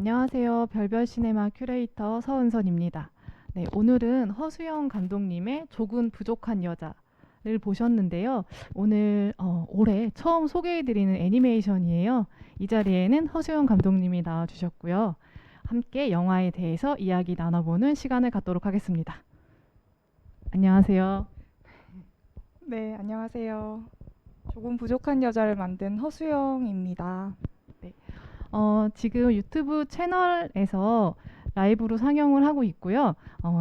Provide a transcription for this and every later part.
안녕하세요. 별별 시네마 큐레이터 서은선입니다. 네, 오늘은 허수영 감독님의 조금 부족한 여자를 보셨는데요. 오늘 올해 처음 소개해드리는 애니메이션이에요. 이 자리에는 허수영 감독님이 나와주셨고요. 함께 영화에 대해서 이야기 나눠보는 시간을 갖도록 하겠습니다. 안녕하세요. 네, 안녕하세요. 조금 부족한 여자를 만든 허수영입니다. 네, 지금 유튜브 채널에서 라이브로 상영을 하고 있고요.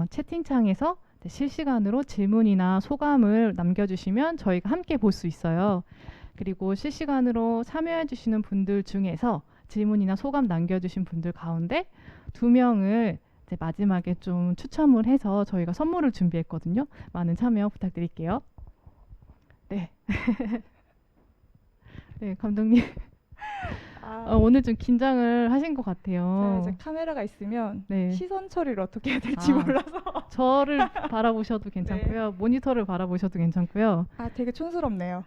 채팅창에서 실시간으로 질문이나 소감을 남겨주시면 저희가 함께 볼 수 있어요. 그리고 실시간으로 참여해주시는 분들 중에서 질문이나 소감 남겨주신 분들 가운데 2명을 이제 마지막에 좀 추첨을 해서 저희가 선물을 준비했거든요. 많은 참여 부탁드릴게요. 네. 네, 감독님. 오늘 좀 긴장을 하신 것 제가 같아요. 이제 카메라가 있으면 네. 시선 처리를 어떻게 해야 될지 아. 몰라서. 저를 바라보셔도 괜찮고요. 모니터를 바라보셔도 괜찮고요. 되게 촌스럽네요.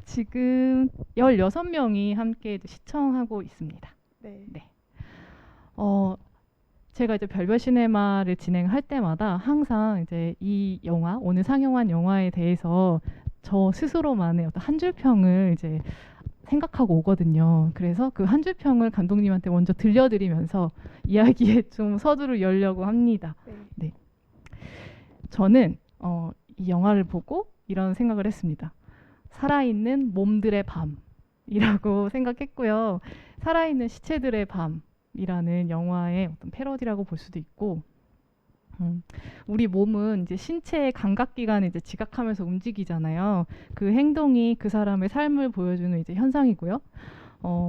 지금 16명이 함께 이제 시청하고 있습니다. 네. 네. 제가 이제 별별 시네마를 진행할 때마다 항상 이제 이 영화, 오늘 상영한 영화에 대해서 저 스스로만의 어떤 한 줄 평을 이제 생각하고 오거든요. 그래서 그 한 줄 평을 감독님한테 먼저 들려드리면서 이야기에 좀 서두를 열려고 합니다. 네. 저는 이 영화를 보고 이런 생각을 했습니다. 살아있는 몸들의 밤이라고 생각했고요. 살아있는 시체들의 밤이라는 영화의 어떤 패러디라고 볼 수도 있고, 우리 몸은 이제 신체의 감각기관을 이제 지각하면서 움직이잖아요. 그 행동이 그 사람의 삶을 보여주는 이제 현상이고요.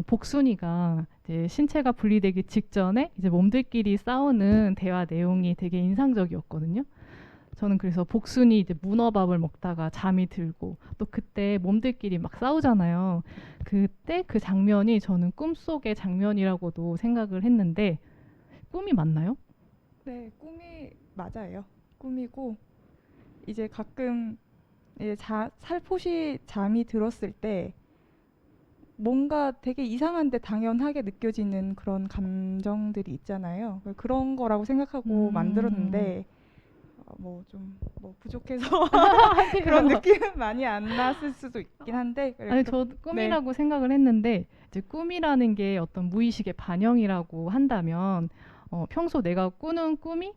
복순이가 이제 신체가 분리되기 직전에 이제 몸들끼리 싸우는 대화 내용이 되게 인상적이었거든요. 저는 그래서 복순이 이제 문어밥을 먹다가 잠이 들고 또 그때 몸들끼리 막 싸우잖아요. 그때 그 장면이 저는 꿈속의 장면이라고도 생각을 했는데 꿈이 맞나요? 네, 꿈이 맞아요. 꿈이고 이제 가끔 이제 살포시 잠이 들었을 때 뭔가 되게 이상한데 당연하게 느껴지는 그런 감정들이 있잖아요. 그런 거라고 생각하고 만들었는데 뭐 좀 부족해서 그런 느낌은 많이 안 났을 수도 있긴 한데. 아니, 저 꿈이라고 생각을 했는데 이제 꿈이라는 게 어떤 무의식의 반영이라고 한다면 평소 내가 꾸는 꿈이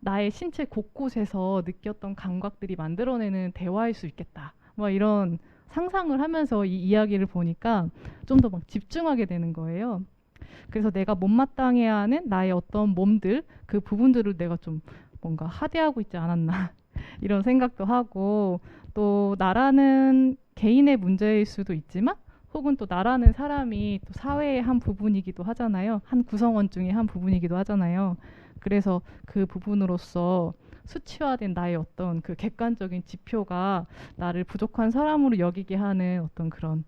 나의 신체 곳곳에서 느꼈던 감각들이 만들어내는 대화일 수 있겠다. 뭐 이런 상상을 하면서 이 이야기를 보니까 좀 더 막 집중하게 되는 거예요. 그래서 내가 못마땅해야 하는 나의 어떤 몸들, 그 부분들을 내가 좀 뭔가 하대하고 있지 않았나 이런 생각도 하고, 또 나라는 개인의 문제일 수도 있지만 혹은 또 나라는 사람이 또 사회의 한 부분이기도 하잖아요. 한 구성원 중에 한 부분이기도 하잖아요. 그래서 그 부분으로서 수치화된 나의 어떤 그 객관적인 지표가 나를 부족한 사람으로 여기게 하는 어떤 그런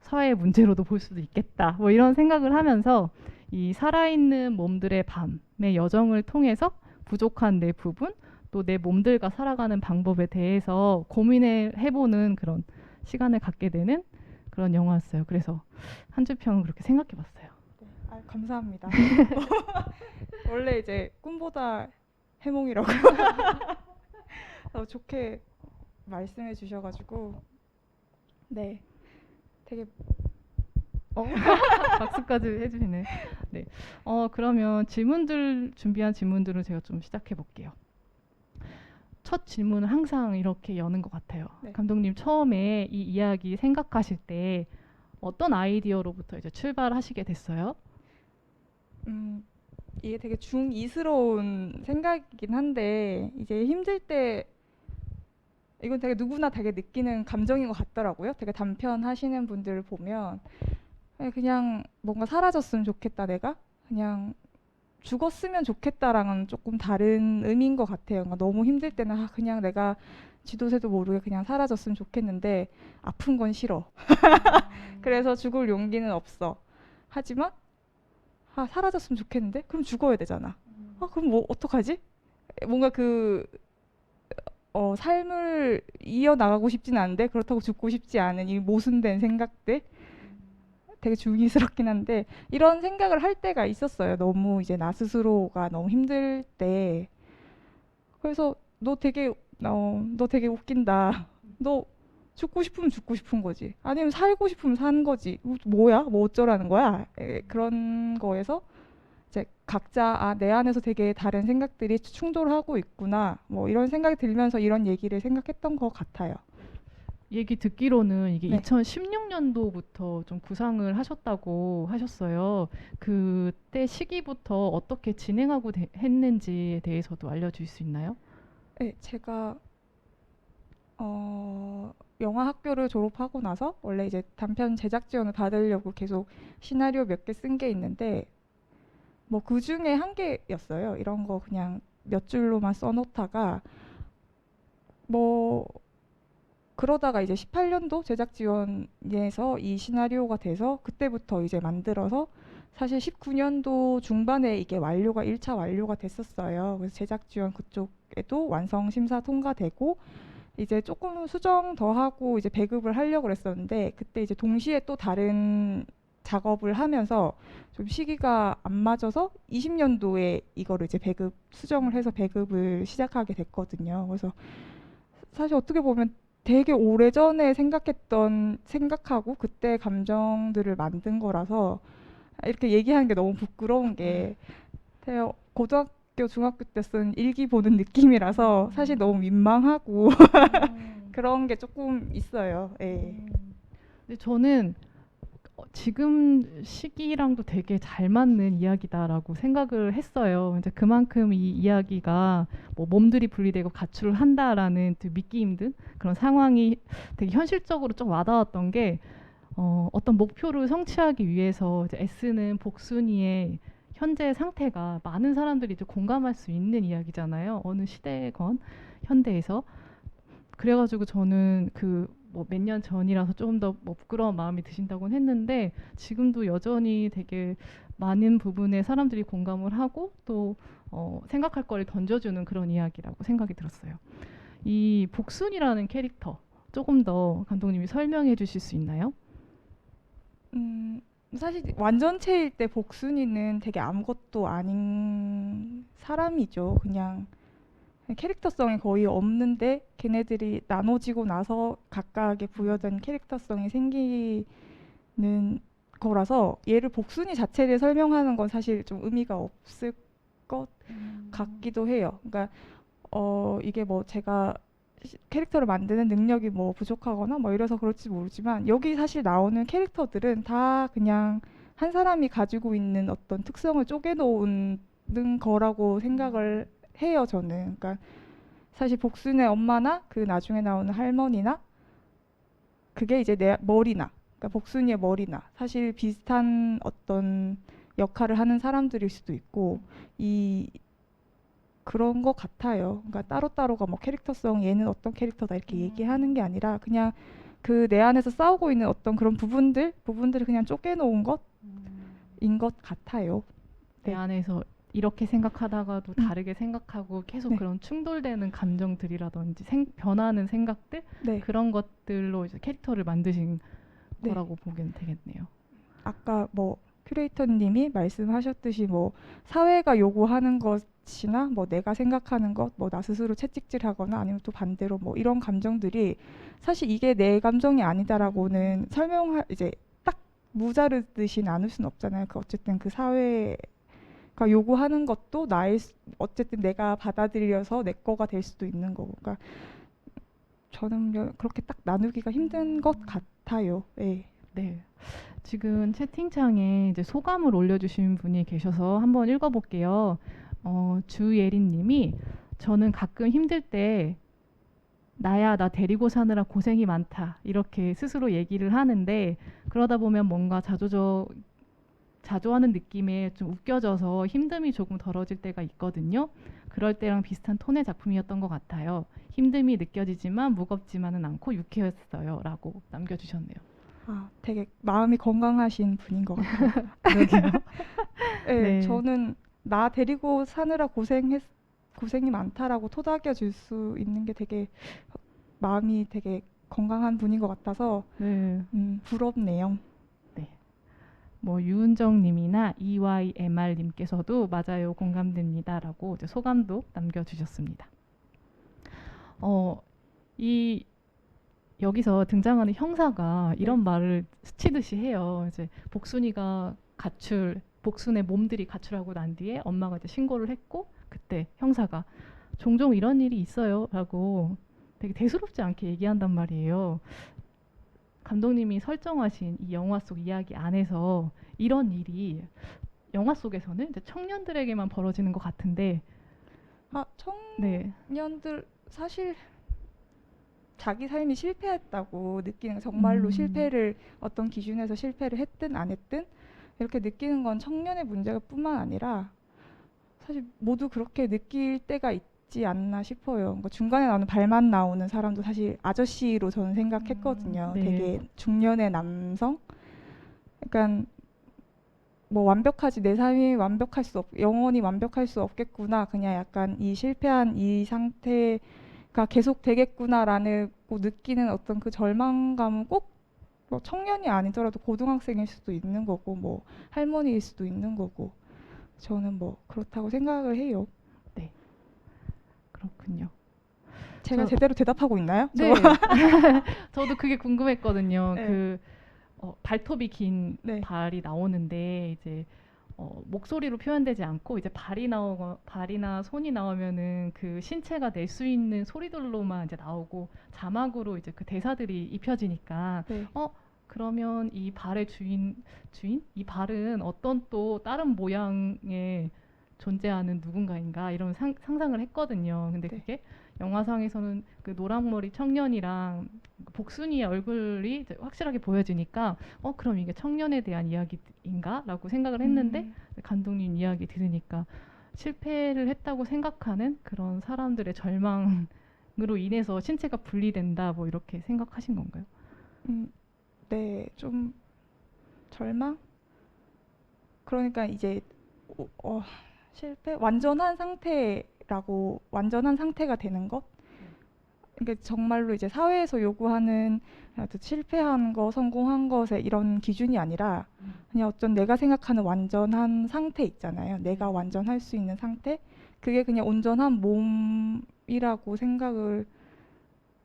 사회의 문제로도 볼 수도 있겠다. 뭐 이런 생각을 하면서 이 살아있는 몸들의 밤의 여정을 통해서 부족한 내 부분, 또 내 몸들과 살아가는 방법에 대해서 고민을 해보는 그런 시간을 갖게 되는 그런 영화였어요. 그래서 한 줄 평은 그렇게 생각해봤어요. 감사합니다. 원래 이제 꿈보다 해몽이라고 좋게 말씀해 주셔가지고 네, 되게 박수까지 해주시네. 네. 그러면 준비한 질문들을 제가 좀 시작해 볼게요. 첫 질문은 항상 이렇게 여는 것 같아요. 네. 감독님 처음에 이 이야기 생각하실 때 어떤 아이디어로부터 이제 출발하시게 됐어요? 이게 되게 중이스러운 생각이긴 한데 이제 힘들 때 이건 되게 누구나 되게 느끼는 감정인 것 같더라고요. 되게 단편하시는 분들을 보면 그냥 뭔가 사라졌으면 좋겠다, 내가 그냥 죽었으면 좋겠다랑은 조금 다른 의미인 것 같아요. 그러니까 너무 힘들 때는 그냥 내가 쥐도새도 모르게 그냥 사라졌으면 좋겠는데 아픈 건 싫어. 그래서 죽을 용기는 없어. 하지만 사라졌으면 좋겠는데 그럼 죽어야 되잖아. 그럼 뭐 어떡하지? 뭔가 삶을 이어나가고 싶진 않은데 그렇다고 죽고 싶지 않은 이 모순된 생각들 되게 중의스럽긴 한데 이런 생각을 할 때가 있었어요. 너무 이제 나 스스로가 너무 힘들 때. 그래서 너 되게 웃긴다. 너 죽고 싶으면 죽고 싶은 거지. 아니면 살고 싶으면 사는 거지. 뭐야? 뭐 어쩌라는 거야? 그런 거에서 이제 각자 내 안에서 되게 다른 생각들이 충돌하고 있구나. 뭐 이런 생각이 들면서 이런 얘기를 생각했던 것 같아요. 얘기 듣기로는 이게 네. 2016년도부터 좀 구상을 하셨다고 하셨어요. 그때 시기부터 어떻게 진행하고 했는지에 대해서도 알려줄 수 있나요? 네, 제가 영화 학교를 졸업하고 나서 원래 이제 단편 제작 지원을 받으려고 계속 시나리오 몇 개 쓴 게 있는데 뭐 그 중에 한 개였어요. 이런 거 그냥 몇 줄로만 써놓다가 뭐 그러다가 이제 18년도 제작 지원에서 이 시나리오가 돼서 그때부터 이제 만들어서 사실 19년도 중반에 이게 완료가 1차 완료가 됐었어요. 그래서 제작 지원 그쪽에도 완성 심사 통과되고 이제 조금 수정 더 하고 이제 배급을 하려고 그랬었는데 그때 이제 동시에 또 다른 작업을 하면서 좀 시기가 안 맞아서 20년도에 이거를 이제 배급 수정을 해서 배급을 시작하게 됐거든요. 그래서 사실 어떻게 보면 되게 오래전에 생각하고 그때 감정들을 만든 거라서 이렇게 얘기하는 게 너무 부끄러운 게 제가 고등학교, 중학교 때 쓴 일기 보는 느낌이라서 사실 너무 민망하고 그런 게 조금 있어요. 예. 근데 저는 지금 시기랑도 되게 잘 맞는 이야기다라고 생각을 했어요. 이제 그만큼 이 이야기가 뭐 몸들이 분리되고 가출을 한다라는 또 믿기 힘든 그런 상황이 되게 현실적으로 좀 와닿았던 게 어떤 목표를 성취하기 위해서 이제 애쓰는 복순이의 현재 상태가 많은 사람들이 이제 공감할 수 있는 이야기잖아요. 어느 시대건 현대에서. 그래가지고 저는 그 뭐 몇 년 전이라서 조금 더 뭐 부끄러운 마음이 드신다고는 했는데 지금도 여전히 되게 많은 부분에 사람들이 공감을 하고 또 생각할 거를 던져주는 그런 이야기라고 생각이 들었어요. 이 복순이라는 캐릭터 조금 더 감독님이 설명해 주실 수 있나요? 음, 사실 완전체일 때 복순이는 되게 아무것도 아닌 사람이죠. 그냥 캐릭터성이 거의 없는데 걔네들이 나눠지고 나서 각각의 부여된 캐릭터성이 생기는 거라서 얘를 복순이 자체를 설명하는 건 사실 좀 의미가 없을 것 같기도 해요. 그러니까 이게 뭐 제가 캐릭터를 만드는 능력이 뭐 부족하거나 뭐 이래서 그럴지 모르지만 여기 사실 나오는 캐릭터들은 다 그냥 한 사람이 가지고 있는 어떤 특성을 쪼개놓은 거라고 생각을 해요, 저는. 그러니까 사실 복순의 엄마나 그 나중에 나오는 할머니나 그게 이제 내 머리나 그러니까 복순이의 머리나 사실 비슷한 어떤 역할을 하는 사람들일 수도 있고 이 그런 것 같아요. 그러니까 따로따로가 뭐 캐릭터성 얘는 어떤 캐릭터다 이렇게 얘기하는 게 아니라 그냥 그 내 안에서 싸우고 있는 어떤 그런 부분들을 그냥 쪼개놓은 것인 것 같아요. 내 네. 안에서 이렇게 생각하다가도 음. 다르게 생각하고 계속 네. 그런 충돌되는 감정들이라든지 변하는 생각들 네. 그런 것들로 이제 캐릭터를 만드신 네. 거라고 보면 되겠네요. 아까 뭐 큐레이터님이 말씀하셨듯이 뭐 사회가 요구하는 것이나 뭐 내가 생각하는 것, 뭐 나 스스로 채찍질하거나 아니면 또 반대로 뭐 이런 감정들이 사실 이게 내 감정이 아니다라고는 이제 딱 무자르듯이 나눌 수는 없잖아요. 그 어쨌든 그 사회가 요구하는 것도 어쨌든 내가 받아들여서 내 거가 될 수도 있는 거고. 그러니까 저는 그렇게 딱 나누기가 힘든 것 같아요. 예. 네. 지금 채팅창에 이제 소감을 올려주신 분이 계셔서 한번 읽어볼게요. 주예린 님이 저는 가끔 힘들 때 나야 나 데리고 사느라 고생이 많다 이렇게 스스로 얘기를 하는데 그러다 보면 뭔가 자조하는 느낌에 좀 웃겨져서 힘듦이 조금 덜어질 때가 있거든요. 그럴 때랑 비슷한 톤의 작품이었던 것 같아요. 힘듦이 느껴지지만 무겁지만은 않고 유쾌했어요. 라고 남겨주셨네요. 되게 마음이 건강하신 분인 것 같아요. 그러게요. 네, 네. 저는 나 데리고 사느라 고생이 많다라고 토닥여 줄 수 있는 게 되게 마음이 되게 건강한 분인 것 같아서 네. 부럽네요. 네. 뭐 유은정님이나 EYMR님께서도 맞아요, 공감됩니다라고 이제 소감도 남겨주셨습니다. 이 여기서 등장하는 형사가 이런 말을 스치듯이 해요. 이제 복순의 몸들이 가출하고 난 뒤에 엄마가 이제 신고를 했고 그때 형사가 종종 이런 일이 있어요라고 되게 대수롭지 않게 얘기한단 말이에요. 감독님이 설정하신 이 영화 속 이야기 안에서 이런 일이 영화 속에서는 이제 청년들에게만 벌어지는 것 같은데, 네, 청년들 사실 자기 삶이 실패했다고 느끼는, 정말로 실패를 어떤 기준에서 실패를 했든 안 했든 이렇게 느끼는 건 청년의 문제가 뿐만 아니라 사실 모두 그렇게 느낄 때가 있지 않나 싶어요. 그러니까 중간에 나오는 발만 나오는 사람도 사실 아저씨로 저는 생각했거든요. 네. 되게 중년의 남성. 그러니까 뭐 완벽하지, 내 삶이 영원히 완벽할 수 없겠구나. 그냥 약간 이 실패한 이 상태가 계속 되겠구나라는 느끼는 어떤 그 절망감은 꼭 뭐 청년이 아니더라도 고등학생일 수도 있는 거고 뭐 할머니일 수도 있는 거고 저는 뭐 그렇다고 생각을 해요. 네, 그렇군요. 제가 제대로 대답하고 있나요? 네, 저도 그게 궁금했거든요. 네. 그 발톱이 긴 네. 발이 나오는데 이제 목소리로 표현되지 않고 이제 발이나 손이 나오면은 그 신체가 낼 수 있는 소리들로만 이제 나오고 자막으로 이제 그 대사들이 입혀지니까 네. 그러면 이 발의 주인 이 발은 어떤 또 다른 모양의 존재하는 누군가인가 이런 상상을 했거든요. 근데 네. 그게 영화상에서는 그 노랑머리 청년이랑 복순이의 얼굴이 이제 확실하게 보여지니까 그럼 이게 청년에 대한 이야기인가라고 생각을 했는데 감독님 이야기 들으니까 실패를 했다고 생각하는 그런 사람들의 절망으로 인해서 신체가 분리된다 뭐 이렇게 생각하신 건가요? 네, 좀 절망? 그러니까 이제 실패? 완전한 상태가 되는 것? 그러니까 정말로 이제 사회에서 요구하는 실패한 거, 성공한 것에 이런 기준이 아니라 그냥 어떤 내가 생각하는 완전한 상태 있잖아요. 내가 완전할 수 있는 상태? 그게 그냥 온전한 몸이라고 생각을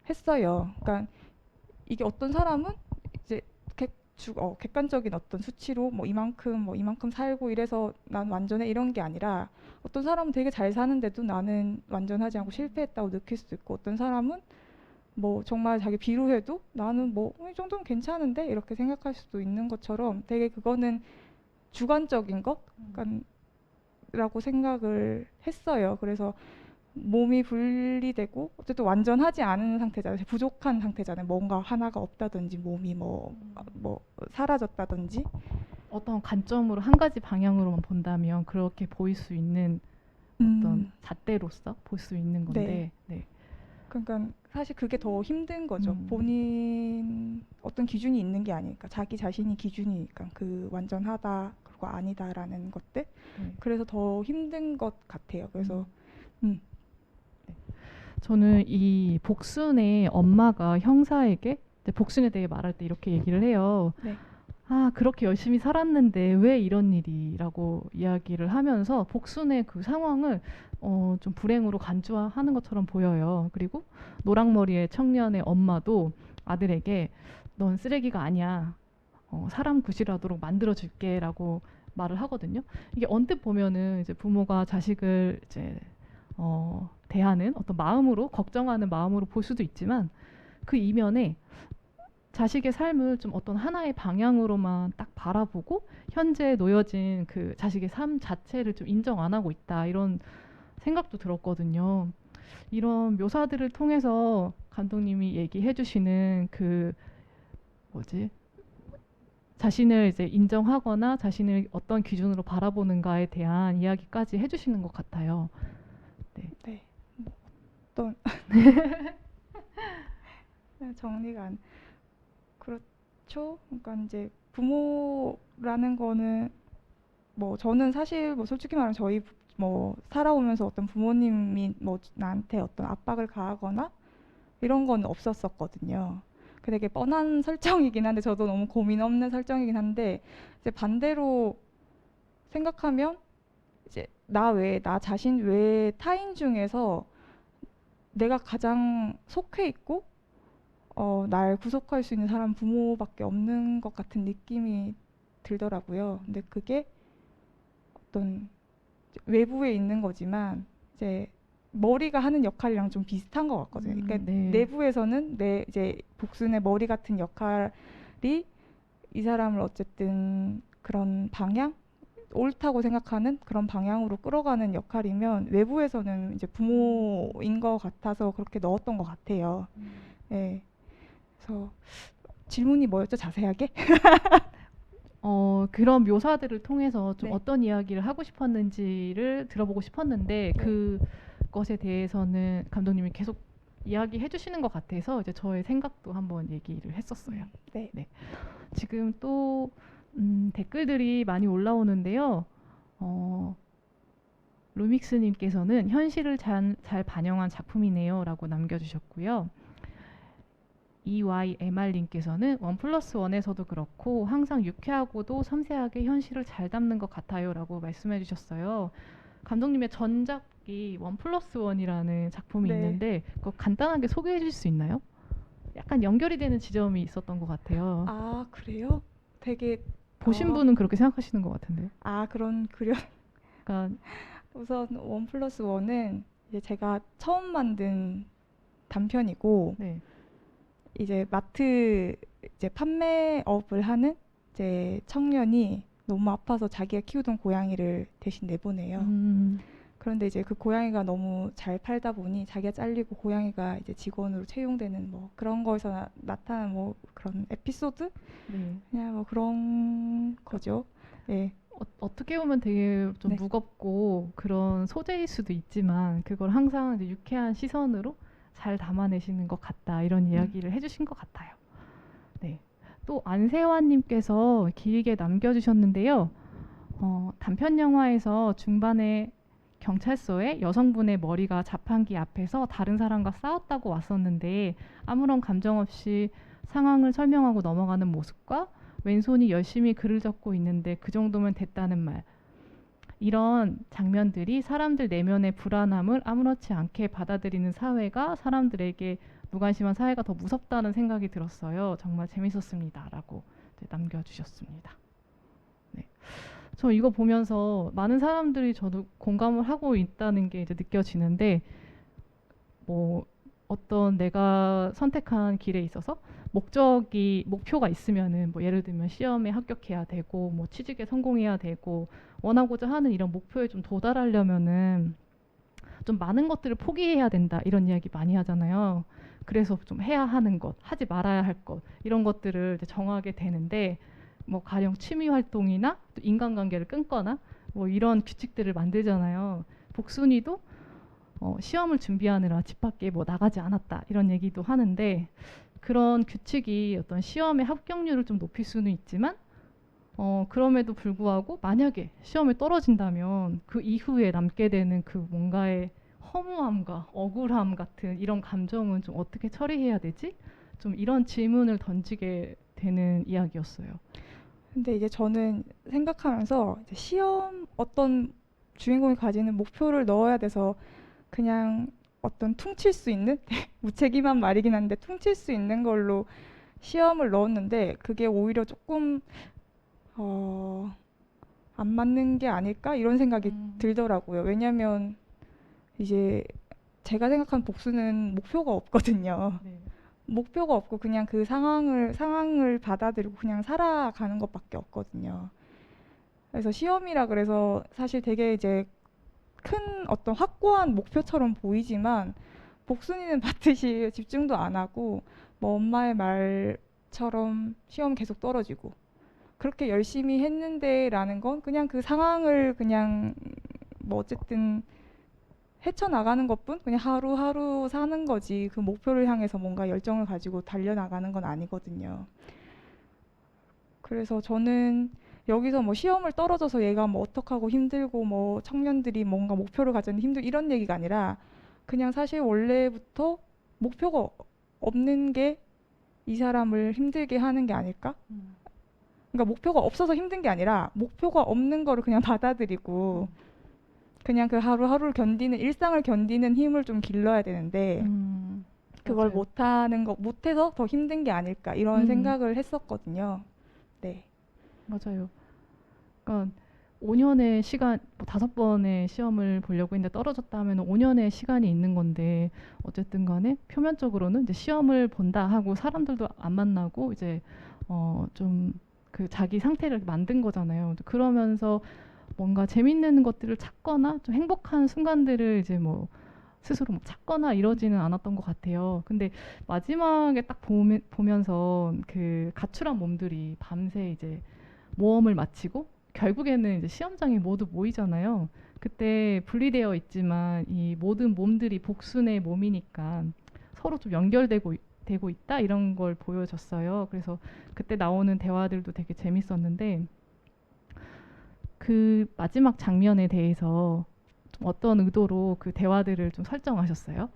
했어요. 그러니까 이게 어떤 사람은 이제 객관적인 어떤 수치로 뭐 이만큼 살고 이래서 난 완전해 이런 게 아니라 어떤 사람은 되게 잘 사는데도 나는 완전하지 않고 실패했다고 느낄 수도 있고 어떤 사람은 뭐 정말 자기 비루해도 나는 뭐 이 정도면 괜찮은데 이렇게 생각할 수도 있는 것처럼 되게 그거는 주관적인 것라고 생각을 했어요. 그래서 몸이 분리되고 어쨌든 완전하지 않은 상태잖아요. 부족한 상태잖아요. 뭔가 하나가 없다든지 몸이 뭐 사라졌다든지. 어떤 관점으로 한 가지 방향으로만 본다면 그렇게 보일 수 있는 어떤 잣대로서 볼 수 있는 건데. 네. 그러니까 사실 그게 더 힘든 거죠. 본인 어떤 기준이 있는 게 아니니까 자기 자신이 기준이니까 그 완전하다 그리고 아니다라는 것들. 그래서 더 힘든 것 같아요. 그래서 저는 이 복순의 엄마가 형사에게 복순에 대해 말할 때 이렇게 얘기를 해요. 네. 그렇게 열심히 살았는데 왜 이런 일이라고 이야기를 하면서 복순의 그 상황을 좀 불행으로 간주하는 것처럼 보여요. 그리고 노랑머리의 청년의 엄마도 아들에게 넌 쓰레기가 아니야. 사람 구실하도록 만들어줄게라고 말을 하거든요. 이게 언뜻 보면은 이제 부모가 자식을 이제 대하는 어떤 마음으로 걱정하는 마음으로 볼 수도 있지만 그 이면에 자식의 삶을 좀 어떤 하나의 방향으로만 딱 바라보고 현재 놓여진 그 자식의 삶 자체를 좀 인정 안 하고 있다 이런 생각도 들었거든요. 이런 묘사들을 통해서 감독님이 얘기해 주시는 그 자신을 이제 인정하거나 자신을 어떤 기준으로 바라보는가에 대한 이야기까지 해주시는 것 같아요. 네. 어떤 정리가 안. 그렇죠. 그러니까 이제 부모라는 거는 뭐 저는 사실 뭐 솔직히 말하면 저희 뭐 살아오면서 어떤 부모님이 뭐 나한테 어떤 압박을 가하거나 이런 건 없었었거든요. 그 되게 뻔한 설정이긴 한데 저도 너무 고민 없는 설정이긴 한데 이제 반대로 생각하면 이제 나 자신 외에 타인 중에서 내가 가장 속해 있고 날 구속할 수 있는 사람 부모밖에 없는 것 같은 느낌이 들더라고요. 근데 그게 어떤 외부에 있는 거지만 이제 머리가 하는 역할이랑 좀 비슷한 것 같거든요. 그러니까 네. 내부에서는 내 이제 복순의 머리 같은 역할이 이 사람을 어쨌든 그런 방향 옳다고 생각하는 그런 방향으로 끌어가는 역할이면 외부에서는 이제 부모인 것 같아서 그렇게 넣었던 것 같아요. 네. 그래서 질문이 뭐였죠? 자세하게? 그런 묘사들을 통해서 좀 네. 어떤 이야기를 하고 싶었는지를 들어보고 싶었는데 네. 그것에 대해서는 감독님이 계속 이야기해 주시는 것 같아서 이제 저의 생각도 한번 얘기를 했었어요. 네. 네. 지금 또 댓글들이 많이 올라오는데요. 루믹스님께서는 현실을 잘 반영한 작품이네요라고 남겨주셨고요. EYMR님께서는 원 플러스 원에서도 그렇고 항상 유쾌하고도 섬세하게 현실을 잘 담는 것 같아요라고 말씀해 주셨어요. 감독님의 전작이 원 플러스 원이라는 작품이 네. 있는데 그거 간단하게 소개해 주실 수 있나요? 약간 연결이 되는 지점이 있었던 것 같아요. 아, 그래요? 되게 보신 분은 그렇게 생각하시는 것 같은데. 그런 그려 그러니까 우선 원 플러스 원은 이제 제가 처음 만든 단편이고 네. 이제 마트 이제 판매업을 하는 이제 청년이 너무 아파서 자기가 키우던 고양이를 대신 내보내요. 그런데 이제 그 고양이가 너무 잘 팔다 보니 자기가 잘리고 고양이가 이제 직원으로 채용되는 뭐 그런 거에서 나타나는 뭐 그런 에피소드? 네. 그냥 뭐 그런 거죠. 네. 어떻게 보면 되게 좀 네. 무겁고 그런 소재일 수도 있지만 그걸 항상 이제 유쾌한 시선으로 잘 담아내시는 것 같다 이런 이야기를 해주신 것 같아요. 네. 또 안세환님께서 길게 남겨주셨는데요. 단편 영화에서 중반에 경찰서에 여성분의 머리가 자판기 앞에서 다른 사람과 싸웠다고 왔었는데 아무런 감정 없이 상황을 설명하고 넘어가는 모습과 왼손이 열심히 글을 적고 있는데 그 정도면 됐다는 말. 이런 장면들이 사람들 내면의 불안함을 아무렇지 않게 받아들이는 사회가 사람들에게 무관심한 사회가 더 무섭다는 생각이 들었어요. 정말 재밌었습니다. 라고 남겨주셨습니다. 네. 저 이거 보면서 많은 사람들이 저도 공감을 하고 있다는 게 이제 느껴지는데 뭐 어떤 내가 선택한 길에 있어서 목표가 있으면은 뭐 예를 들면 시험에 합격해야 되고 뭐 취직에 성공해야 되고 원하고자 하는 이런 목표에 좀 도달하려면은 좀 많은 것들을 포기해야 된다 이런 이야기 많이 하잖아요. 그래서 좀 해야 하는 것, 하지 말아야 할 것 이런 것들을 이제 정하게 되는데 뭐 가령 취미 활동이나 또 인간관계를 끊거나 뭐 이런 규칙들을 만들잖아요. 복순이도 시험을 준비하느라 집 밖에 뭐 나가지 않았다 이런 얘기도 하는데 그런 규칙이 어떤 시험의 합격률을 좀 높일 수는 있지만 그럼에도 불구하고 만약에 시험에 떨어진다면 그 이후에 남게 되는 그 뭔가의 허무함과 억울함 같은 이런 감정은 좀 어떻게 처리해야 되지? 좀 이런 질문을 던지게 되는 이야기였어요. 근데 이제 저는 생각하면서 이제 시험 어떤 주인공이 가지는 목표를 넣어야 돼서 그냥 어떤 퉁칠 수 있는 무책임한 말이긴 한데 퉁칠 수 있는 걸로 시험을 넣었는데 그게 오히려 조금 안 맞는 게 아닐까 이런 생각이 들더라고요. 왜냐하면 이제 제가 생각한 복수는 목표가 없거든요. 네. 목표가 없고 그냥 그 상황을 받아들이고 그냥 살아가는 것밖에 없거든요. 그래서 시험이라 그래서 사실 되게 이제 큰 어떤 확고한 목표처럼 보이지만 복순이는 받듯이 집중도 안 하고 뭐 엄마의 말처럼 시험 계속 떨어지고 그렇게 열심히 했는데라는 건 그냥 그 상황을 그냥 뭐 어쨌든 헤쳐나가는 것뿐 그냥 하루하루 사는 거지 그 목표를 향해서 뭔가 열정을 가지고 달려나가는 건 아니거든요. 그래서 저는 여기서 뭐 시험을 떨어져서 얘가 뭐 어떡하고 힘들고 뭐 청년들이 뭔가 목표를 가졌는데 힘들 이런 얘기가 아니라 그냥 사실 원래부터 목표가 없는 게 이 사람을 힘들게 하는 게 아닐까? 그러니까 목표가 없어서 힘든 게 아니라 목표가 없는 거를 그냥 받아들이고 그냥 그 하루하루를 견디는 일상을 견디는 힘을 좀 길러야 되는데 그걸 맞아요. 못해서 더 힘든 게 아닐까 이런 생각을 했었거든요. 네. 맞아요. 그러니까 5년의 시간, 뭐 5번의 시험을 보려고 했는데 떨어졌다 하면 5년의 시간이 있는 건데 어쨌든 간에 표면적으로는 이제 시험을 본다 하고 사람들도 안 만나고 이제 좀 그 자기 상태를 만든 거잖아요. 그러면서 뭔가 재밌는 것들을 찾거나 좀 행복한 순간들을 이제 뭐 스스로 막 찾거나 이러지는 않았던 것 같아요. 근데 마지막에 딱 보면서 그 가출한 몸들이 밤새 이제 모험을 마치고 결국에는 이제 시험장에 모두 모이잖아요. 그때 분리되어 있지만 이 모든 몸들이 복순의 몸이니까 서로 좀 되고 있다 이런 걸 보여줬어요. 그래서 그때 나오는 대화들도 되게 재밌었는데 그 마지막 장면에 대해서 좀 어떤 의도로 그 대화들을 좀 설정하셨어요?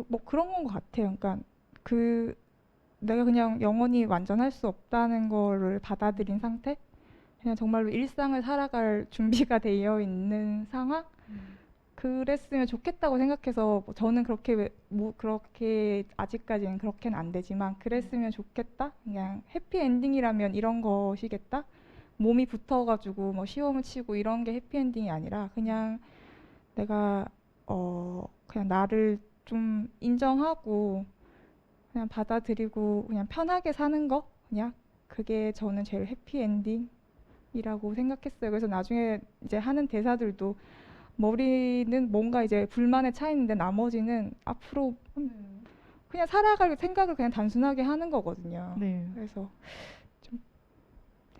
뭐 그런 건 것 같아요. 그러니까 그 내가 그냥 영원히 완전할 수 없다는 거를 받아들인 상태? 그냥 정말로 일상을 살아갈 준비가 되어 있는 상황? 그랬으면 좋겠다고 생각해서 뭐 저는 그렇게 아직까지는 그렇게는 안 되지만 그랬으면 좋겠다. 그냥 해피 엔딩이라면 이런 것이겠다. 몸이 붙어가지고 뭐 시험을 치고 이런 게 해피 엔딩이 아니라 그냥 내가 그냥 나를 좀 인정하고 그냥 받아들이고 그냥 편하게 사는 거 그냥 그게 저는 제일 해피 엔딩이라고 생각했어요. 그래서 나중에 이제 하는 대사들도 머리는 뭔가 이제 불만에 차 있는데 나머지는 앞으로 그냥 살아갈 생각을 그냥 단순하게 하는 거거든요. 네. 그래서 좀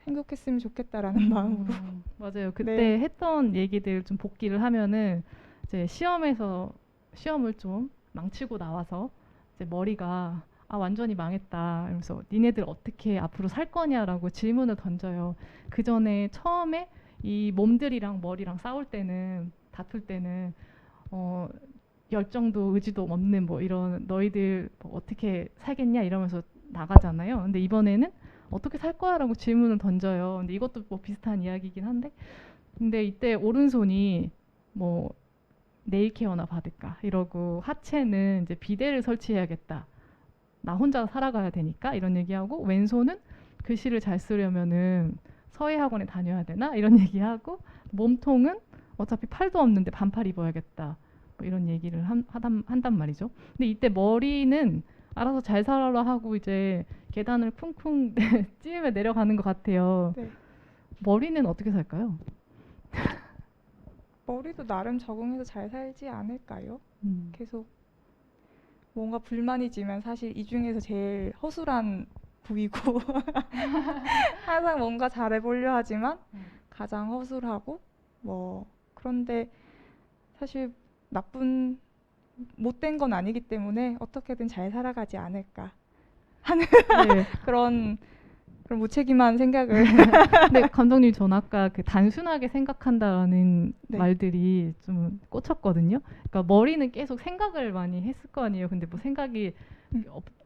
행복했으면 좋겠다라는 마음으로. 맞아요. 그때 네. 했던 얘기들 좀 복기를 하면은 이제 시험을 좀 망치고 나와서 이제 머리가 완전히 망했다. 이러면서 니네들 어떻게 앞으로 살 거냐라고 질문을 던져요. 그 전에 처음에 이 몸들이랑 머리랑 싸울 때는 다툴 때는 어, 열정도 의지도 없는 뭐 이런 너희들 뭐 어떻게 살겠냐 이러면서 나가잖아요. 근데 이번에는 어떻게 살 거야라고 질문을 던져요. 근데 이것도 뭐 비슷한 이야기긴 한데 근데 이때 오른손이 뭐 네일 케어나 받을까 이러고 하체는 이제 비데를 설치해야겠다. 나 혼자 살아가야 되니까 이런 얘기하고 왼손은 글씨를 잘 쓰려면은 서예 학원에 다녀야 되나 이런 얘기하고 몸통은 어차피 팔도 없는데 반팔 입어야겠다. 뭐 이런 얘기를 한단 말이죠. 근데 이때 머리는 알아서 잘 살아라 하고 이제 계단을 쿵쿵 찌으며 내려가는 것 같아요. 네. 머리는 어떻게 살까요? 머리도 나름 적응해서 잘 살지 않을까요? 음. 계속 뭔가 불만이지만 사실 이 중에서 제일 허술한 부위고 항상 뭔가 잘해보려 하지만 가장 허술하고 뭐 그런데 사실 나쁜 못된 건 아니기 때문에 어떻게든 잘 살아가지 않을까 네. 그런 무책임한 생각을 근데 감독님 전 아까 그 단순하게 생각한다라는 네. 말들이 좀 꽂혔거든요. 그러니까 머리는 계속 생각을 많이 했을 거 아니에요. 근데 뭐 생각이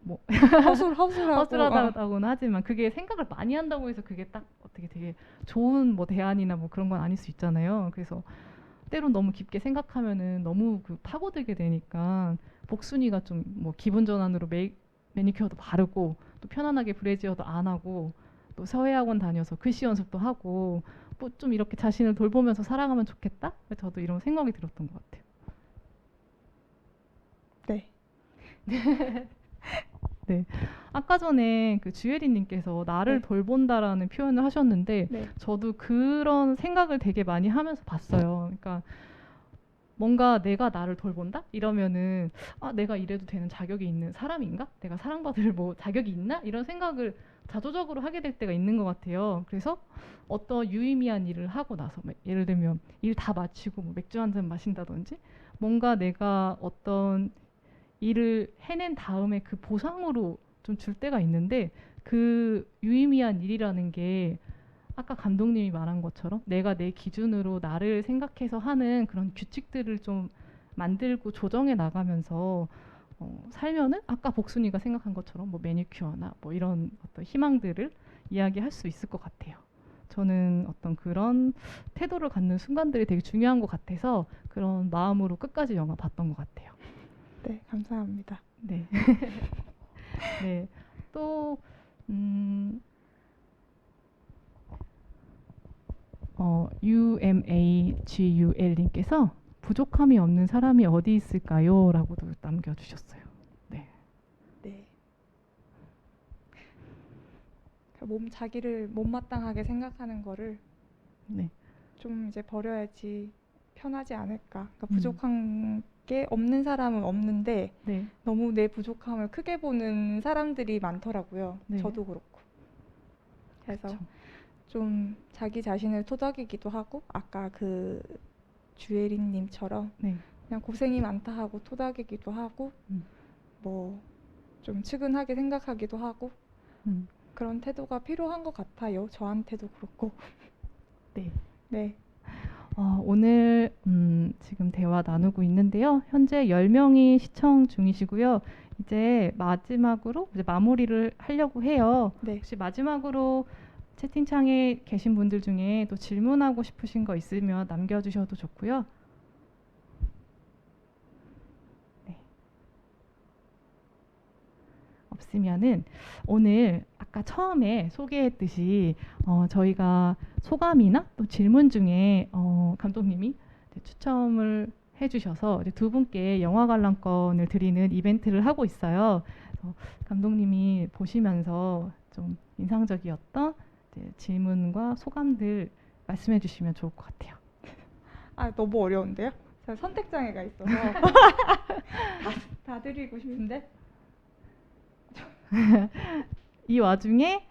뭐 허술하고 허술하다고는 하지만 그게 생각을 많이 한다고 해서 그게 딱 어떻게 되게 좋은 뭐 대안이나 뭐 그런 건 아닐 수 있잖아요. 그래서 때론 너무 깊게 생각하면은 너무 그 파고들게 되니까 복순이가 좀 뭐 기분 전환으로 매니큐어도 바르고 또 편안하게 브래지어도 안 하고 또 서예학원 다녀서 글씨 연습도 하고 뭐 좀 이렇게 자신을 돌보면서 살아가면 좋겠다. 저도 이런 생각이 들었던 것 같아요. 네. 네. 아까 전에 그 주예리님께서 나를 네. 돌본다라는 표현을 하셨는데 네. 저도 그런 생각을 되게 많이 하면서 봤어요. 그러니까 뭔가 내가 나를 돌본다? 이러면은 내가 이래도 되는 자격이 있는 사람인가? 내가 사랑받을 뭐 자격이 있나? 이런 생각을 자조적으로 하게 될 때가 있는 것 같아요. 그래서 어떤 유의미한 일을 하고 나서 예를 들면 일 다 마치고 뭐 맥주 한 잔 마신다든지 뭔가 내가 어떤 일을 해낸 다음에 그 보상으로 좀 줄 때가 있는데 그 유의미한 일이라는 게 아까 감독님이 말한 것처럼 내가 내 기준으로 나를 생각해서 하는 그런 규칙들을 좀 만들고 조정해 나가면서 살면은 아까 복순이가 생각한 것처럼 뭐 매니큐어나 뭐 이런 어떤 희망들을 이야기할 수 있을 것 같아요. 저는 어떤 그런 태도를 갖는 순간들이 되게 중요한 것 같아서 그런 마음으로 끝까지 영화 봤던 것 같아요. 네, 감사합니다. 네. 네. 또 음, UMAGUL님께서 부족함이 없는 사람이 어디 있을까요? 라고도 남겨주셨어요. 네. 네. 자기를 못마땅하게 생각하는 거를 네. 좀 이제 버려야지 편하지 않을까. 그러니까 음. 부족한 게 없는 사람은 없는데 네. 너무 내 부족함을 크게 보는 사람들이 많더라고요. 네. 저도 그렇고. 그래서 그쵸. 좀 자기 자신을 토닥이기도 하고 아까 그 주혜린님처럼 네. 그냥 고생이 많다 하고 토닥이기도 하고 뭐 좀 측은하게 생각하기도 하고 음. 그런 태도가 필요한 것 같아요. 저한테도 그렇고. 네. 네. 오늘 지금 대화 나누고 있는데요. 현재 10명이 시청 중이시고요. 이제 마지막으로 이제 마무리를 하려고 해요. 네. 혹시 마지막으로 채팅창에 계신 분들 중에 또 질문하고 싶으신 거 있으면 남겨주셔도 좋고요. 네. 없으면은 오늘 아까 처음에 소개했듯이 저희가 소감이나 또 질문 중에 감독님이 이제 추첨을 해주셔서 이제 두 분께 영화 관람권을 드리는 이벤트를 하고 있어요. 그래서 감독님이 보시면서 좀 인상적이었던 이제 질문과 소감들 말씀해 주시면 좋을 것 같아요. 아, 너무 어려운데요? 제가 선택 장애가 있어서 다 드리고 싶은데. 이 와중에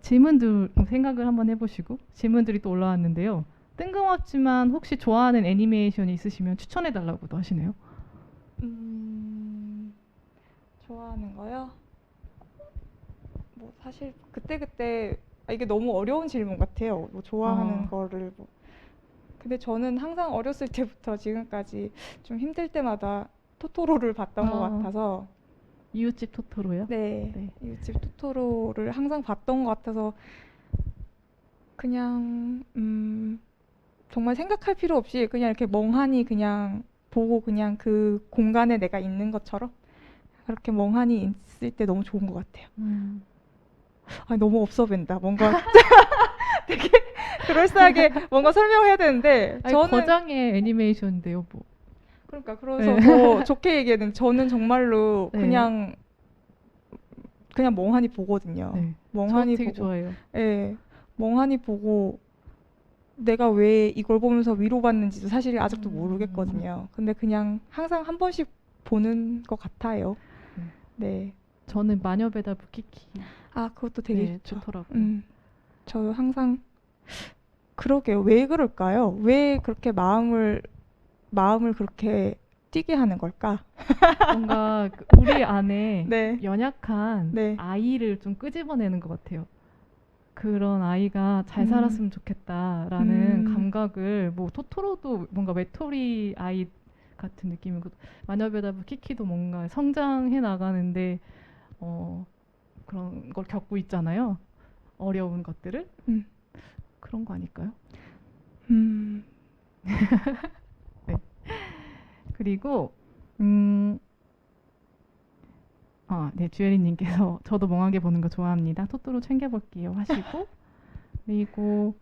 질문들 생각을 한번 해보시고 질문들이 또 올라왔는데요. 뜬금없지만 혹시 좋아하는 애니메이션이 있으시면 추천해 달라고도 하시네요. 좋아하는 거요? 뭐 사실 그때그때 이게 너무 어려운 질문 같아요. 뭐 좋아하는 거를 뭐. 근데 저는 항상 어렸을 때부터 지금까지 좀 힘들 때마다 토토로를 봤던 것 같아서 이웃집 토토로요? 네, 네. 이웃집 토토로를 항상 봤던 것 같아서 그냥 정말 생각할 필요 없이 그냥 이렇게 멍하니 그냥 보고 그냥 그 공간에 내가 있는 것처럼 그렇게 멍하니 있을 때 너무 좋은 것 같아요. 아니, 너무 없어 보인다. 뭔가 되게 그럴싸하게 뭔가 설명해야 되는데 아니, 저는 거장의 애니메이션인데요, 뭐. 그러니까 그래서 네. 더 좋게 얘기하는 저는 정말로 네. 그냥 멍하니 보거든요. 네. 멍하니 저 되게 보고, 좋아해요. 예, 멍하니 보고 내가 왜 이걸 보면서 위로받는지도 사실 아직도 모르겠거든요. 근데 그냥 항상 한 번씩 보는 것 같아요. 네. 저는 마녀배달부 키키. 아, 그것도 되게 네, 좋죠. 좋더라고요. 저 항상 그러게요. 왜 그럴까요? 왜 그렇게 마음을 그렇게 뛰게 하는 걸까? 뭔가 우리 안에 네. 연약한 네. 아이를 좀 끄집어내는 것 같아요. 그런 아이가 잘 음. 살았으면 좋겠다라는 음. 감각을 뭐 토토로도 뭔가 외톨이 아이 같은 느낌이고 마녀배달부 키키도 뭔가 성장해 나가는데 그런 걸 겪고 있잖아요. 어려운 것들을 그런 거 아닐까요? 네. 그리고 네, 주혜리님께서 저도 멍하게 보는 거 좋아합니다. 토토로 챙겨볼게요 하시고 그리고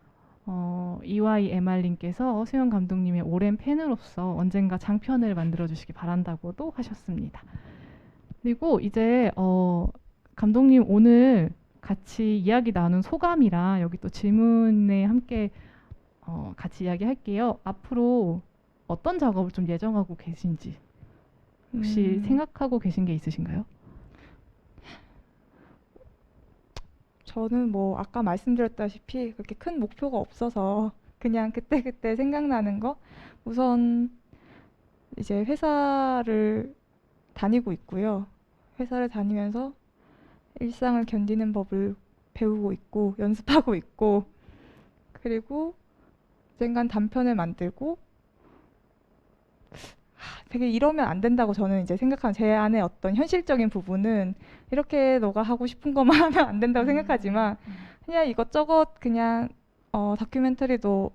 EYMR님께서 수영 감독님의 오랜 팬으로서 언젠가 장편을 만들어 주시기 바란다고도 하셨습니다. 그리고 이제 감독님 오늘 같이 이야기 나눈 소감이랑 여기 또 질문에 함께 같이 이야기할게요. 앞으로 어떤 작업을 좀 예정하고 계신지 혹시 생각하고 계신 게 있으신가요? 저는 뭐 아까 말씀드렸다시피 그렇게 큰 목표가 없어서 그냥 그때그때 생각나는 거 우선 이제 회사를 다니고 있고요. 회사를 다니면서 일상을 견디는 법을 배우고 있고 연습하고 있고 그리고 언젠간 단편을 만들고 되게 이러면 안 된다고 저는 이제 생각하는 제 안에 어떤 현실적인 부분은 이렇게 너가 하고 싶은 것만 하면 안 된다고 생각하지만 그냥 이것저것 그냥 다큐멘터리도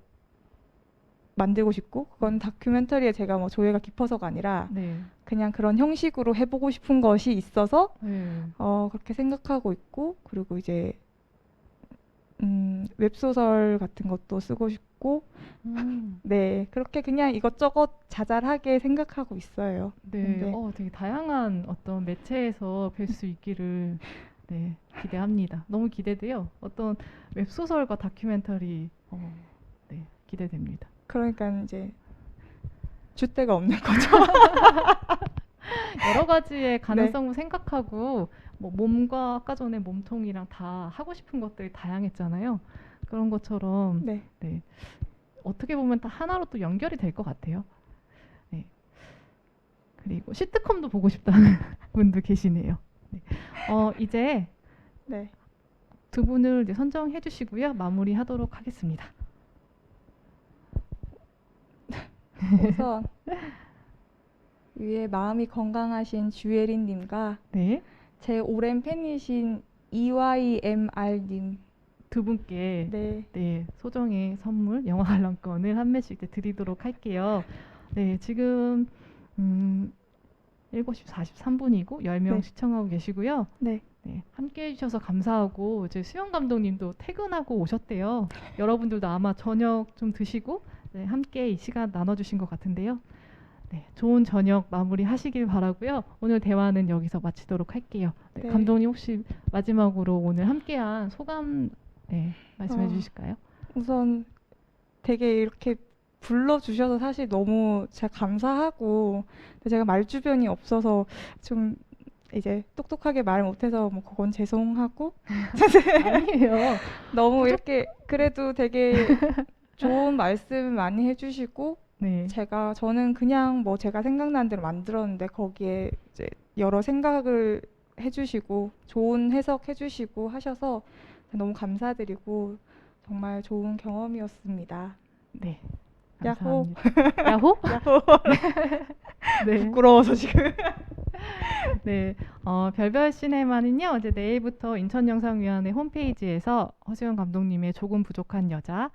만들고 싶고 그건 다큐멘터리에 제가 뭐 조예가 깊어서가 아니라 네. 그냥 그런 형식으로 해보고 싶은 것이 있어서 네. 그렇게 생각하고 있고 그리고 이제 웹소설 같은 것도 쓰고 싶고 네 그렇게 그냥 이것저것 자잘하게 생각하고 있어요. 네. 근데 되게 다양한 어떤 매체에서 뵐 수 있기를 네, 기대합니다. 너무 기대돼요. 어떤 웹소설과 다큐멘터리 네, 기대됩니다. 그러니까 이제 줏대가 없는 거죠. 여러 가지의 가능성을 생각하고 뭐 몸과 아까 전에 몸통이랑 다 하고 싶은 것들이 다양했잖아요. 그런 것처럼 네. 네, 어떻게 보면 다 하나로 또 연결이 될 것 같아요. 네. 그리고 시트콤도 보고 싶다는 분도 계시네요. 네. 이제 네. 두 분을 이제 선정해 주시고요. 마무리하도록 하겠습니다. 우선 위에 마음이 건강하신 주예린님과 네. 제 오랜 팬이신 EYMR님 두 분께 네. 네, 소정의 선물 영화 관람권을 한 매씩 이제 드리도록 할게요. 네, 지금 7시 43분이고 10명 네. 시청하고 계시고요. 네. 네, 함께 해주셔서 감사하고 이제 수영 감독님도 퇴근하고 오셨대요. 여러분들도 아마 저녁 좀 드시고 네, 함께 이 시간 나눠주신 것 같은데요. 네, 좋은 저녁 마무리 하시길 바라고요. 오늘 대화는 여기서 마치도록 할게요. 네, 네. 감독님 혹시 마지막으로 오늘 함께한 소감 네, 말씀해 주실까요? 우선 되게 이렇게 불러주셔서 사실 너무 제가 감사하고 근데 제가 말주변이 없어서 좀 이제 똑똑하게 말 못해서 뭐 그건 죄송하고 아니에요. 너무 이렇게 그래도 되게 좋은 말씀 많이 해주시고 네, 저는 그냥 뭐 제가 생각나는 대로 만들었는데 거기에 이제 여러 생각을 해주시고 좋은 해석 해주시고 하셔서 너무 감사드리고 정말 좋은 경험이었습니다. 네, 야호. 감사합니다. 야호? 야호. 네, 부끄러워서 지금. 네. 별별 시네마는요, 이제 내일부터 인천영상위원회 홈페이지에서 허수연 감독님의 조금 부족한 여자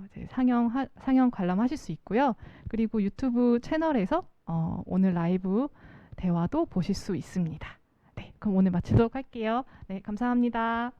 이제 상영 관람하실 수 있고요. 그리고 유튜브 채널에서 오늘 라이브 대화도 보실 수 있습니다. 네, 그럼 오늘 마치도록 할게요. 네, 감사합니다.